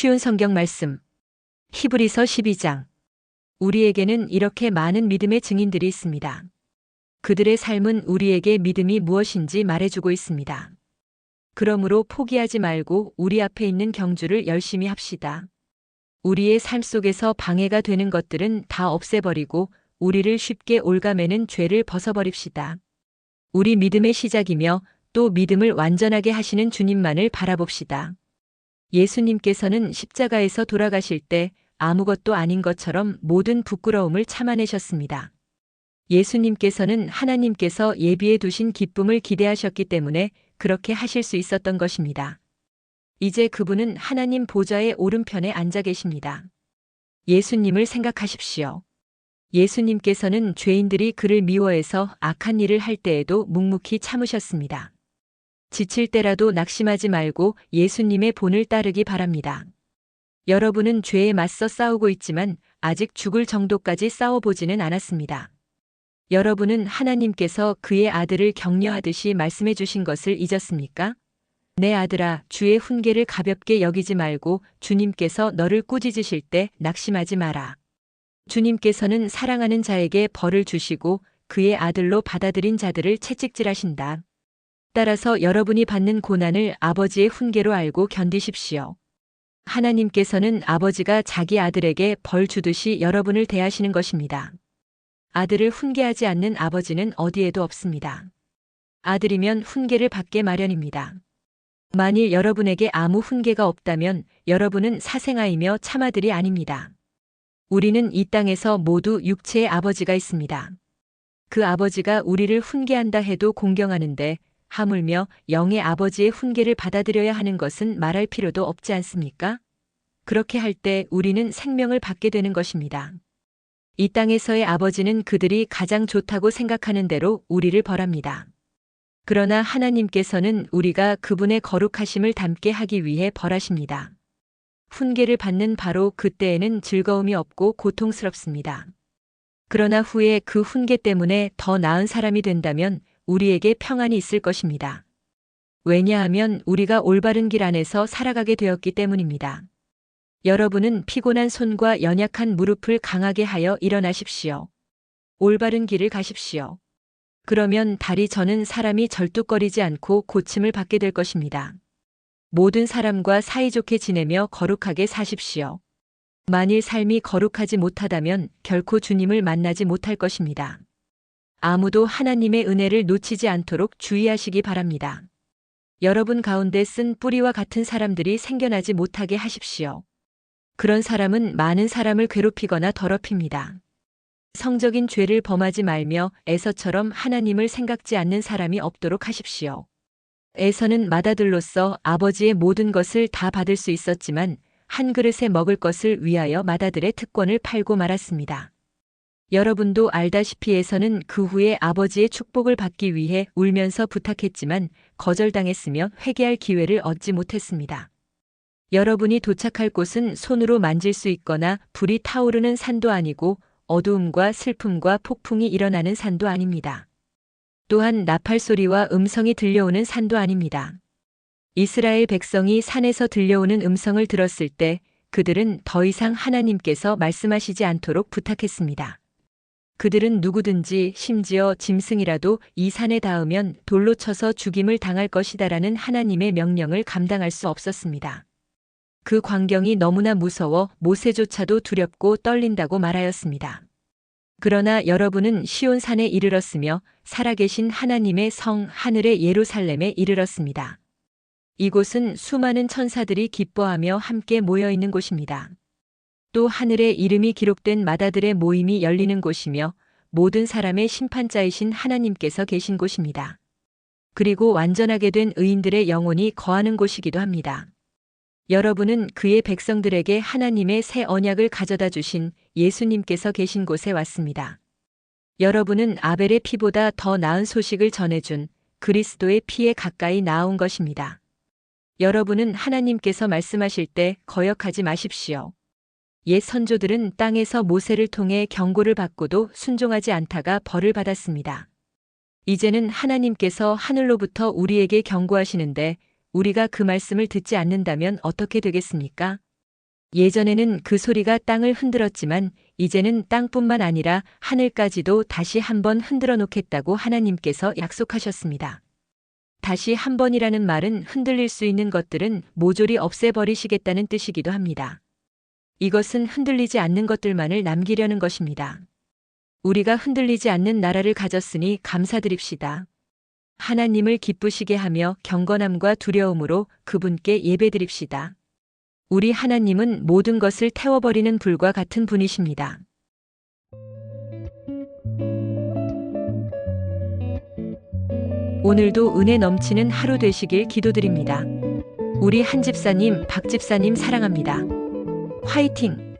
쉬운 성경 말씀. 히브리서 12장. 우리에게는 이렇게 많은 믿음의 증인들이 있습니다. 그들의 삶은 우리에게 믿음이 무엇인지 말해주고 있습니다. 그러므로 포기하지 말고 우리 앞에 있는 경주를 열심히 합시다. 우리의 삶 속에서 방해가 되는 것들은 다 없애버리고 우리를 쉽게 올가매는 죄를 벗어버립시다. 우리 믿음의 시작이며 또 믿음을 완전하게 하시는 주님만을 바라봅시다. 예수님께서는 십자가에서 돌아가실 때 아무것도 아닌 것처럼 모든 부끄러움을 참아내셨습니다. 예수님께서는 하나님께서 예비해 두신 기쁨을 기대하셨기 때문에 그렇게 하실 수 있었던 것입니다. 이제 그분은 하나님 보좌의 오른편에 앉아 계십니다. 예수님을 생각하십시오. 예수님께서는 죄인들이 그를 미워해서 악한 일을 할 때에도 묵묵히 참으셨습니다. 지칠 때라도 낙심하지 말고 예수님의 본을 따르기 바랍니다. 여러분은 죄에 맞서 싸우고 있지만 아직 죽을 정도까지 싸워보지는 않았습니다. 여러분은 하나님께서 그의 아들을 격려하듯이 말씀해 주신 것을 잊었습니까? 내 아들아, 주의 훈계를 가볍게 여기지 말고 주님께서 너를 꾸짖으실 때 낙심하지 마라. 주님께서는 사랑하는 자에게 벌을 주시고 그의 아들로 받아들인 자들을 채찍질하신다. 따라서 여러분이 받는 고난을 아버지의 훈계로 알고 견디십시오. 하나님께서는 아버지가 자기 아들에게 벌 주듯이 여러분을 대하시는 것입니다. 아들을 훈계하지 않는 아버지는 어디에도 없습니다. 아들이면 훈계를 받게 마련입니다. 만일 여러분에게 아무 훈계가 없다면 여러분은 사생아이며 참아들이 아닙니다. 우리는 이 땅에서 모두 육체의 아버지가 있습니다. 그 아버지가 우리를 훈계한다 해도 공경하는데 하물며 영의 아버지의 훈계를 받아들여야 하는 것은 말할 필요도 없지 않습니까? 그렇게 할 때 우리는 생명을 받게 되는 것입니다. 이 땅에서의 아버지는 그들이 가장 좋다고 생각하는 대로 우리를 벌합니다. 그러나 하나님께서는 우리가 그분의 거룩하심을 닮게 하기 위해 벌하십니다. 훈계를 받는 바로 그때에는 즐거움이 없고 고통스럽습니다. 그러나 후에 그 훈계 때문에 더 나은 사람이 된다면 우리에게 평안이 있을 것입니다. 왜냐하면 우리가 올바른 길 안에서 살아가게 되었기 때문입니다. 여러분은 피곤한 손과 연약한 무릎을 강하게 하여 일어나십시오. 올바른 길을 가십시오. 그러면 다리 저는 사람이 절뚝거리지 않고 고침을 받게 될 것입니다. 모든 사람과 사이좋게 지내며 거룩하게 사십시오. 만일 삶이 거룩하지 못하다면 결코 주님을 만나지 못할 것입니다. 아무도 하나님의 은혜를 놓치지 않도록 주의하시기 바랍니다. 여러분 가운데 쓴 뿌리와 같은 사람들이 생겨나지 못하게 하십시오. 그런 사람은 많은 사람을 괴롭히거나 더럽힙니다. 성적인 죄를 범하지 말며 에서처럼 하나님을 생각지 않는 사람이 없도록 하십시오. 에서는 맏아들로서 아버지의 모든 것을 다 받을 수 있었지만 한 그릇에 먹을 것을 위하여 맏아들의 특권을 팔고 말았습니다. 여러분도 알다시피 에서는 그 후에 아버지의 축복을 받기 위해 울면서 부탁했지만 거절당했으며 회개할 기회를 얻지 못했습니다. 여러분이 도착할 곳은 손으로 만질 수 있거나 불이 타오르는 산도 아니고 어두움과 슬픔과 폭풍이 일어나는 산도 아닙니다. 또한 나팔 소리와 음성이 들려오는 산도 아닙니다. 이스라엘 백성이 산에서 들려오는 음성을 들었을 때 그들은 더 이상 하나님께서 말씀하시지 않도록 부탁했습니다. 그들은 누구든지 심지어 짐승이라도 이 산에 닿으면 돌로 쳐서 죽임을 당할 것이다라는 하나님의 명령을 감당할 수 없었습니다. 그 광경이 너무나 무서워 모세조차도 두렵고 떨린다고 말하였습니다. 그러나 여러분은 시온산에 이르렀으며 살아계신 하나님의 성 하늘의 예루살렘에 이르렀습니다. 이곳은 수많은 천사들이 기뻐하며 함께 모여 있는 곳입니다. 또 하늘에 이름이 기록된 맏아들의 모임이 열리는 곳이며 모든 사람의 심판자이신 하나님께서 계신 곳입니다. 그리고 완전하게 된 의인들의 영혼이 거하는 곳이기도 합니다. 여러분은 그의 백성들에게 하나님의 새 언약을 가져다 주신 예수님께서 계신 곳에 왔습니다. 여러분은 아벨의 피보다 더 나은 소식을 전해준 그리스도의 피에 가까이 나아온 것입니다. 여러분은 하나님께서 말씀하실 때 거역하지 마십시오. 옛 선조들은 땅에서 모세를 통해 경고를 받고도 순종하지 않다가 벌을 받았습니다. 이제는 하나님께서 하늘로부터 우리에게 경고하시는데 우리가 그 말씀을 듣지 않는다면 어떻게 되겠습니까? 예전에는 그 소리가 땅을 흔들었지만 이제는 땅뿐만 아니라 하늘까지도 다시 한번 흔들어 놓겠다고 하나님께서 약속하셨습니다. 다시 한 번이라는 말은 흔들릴 수 있는 것들은 모조리 없애버리시겠다는 뜻이기도 합니다. 이것은 흔들리지 않는 것들만을 남기려는 것입니다. 우리가 흔들리지 않는 나라를 가졌으니 감사드립시다. 하나님을 기쁘시게 하며 경건함과 두려움으로 그분께 예배드립시다. 우리 하나님은 모든 것을 태워버리는 불과 같은 분이십니다. 오늘도 은혜 넘치는 하루 되시길 기도드립니다. 우리 한 집사님, 박 집사님 사랑합니다. 화이팅!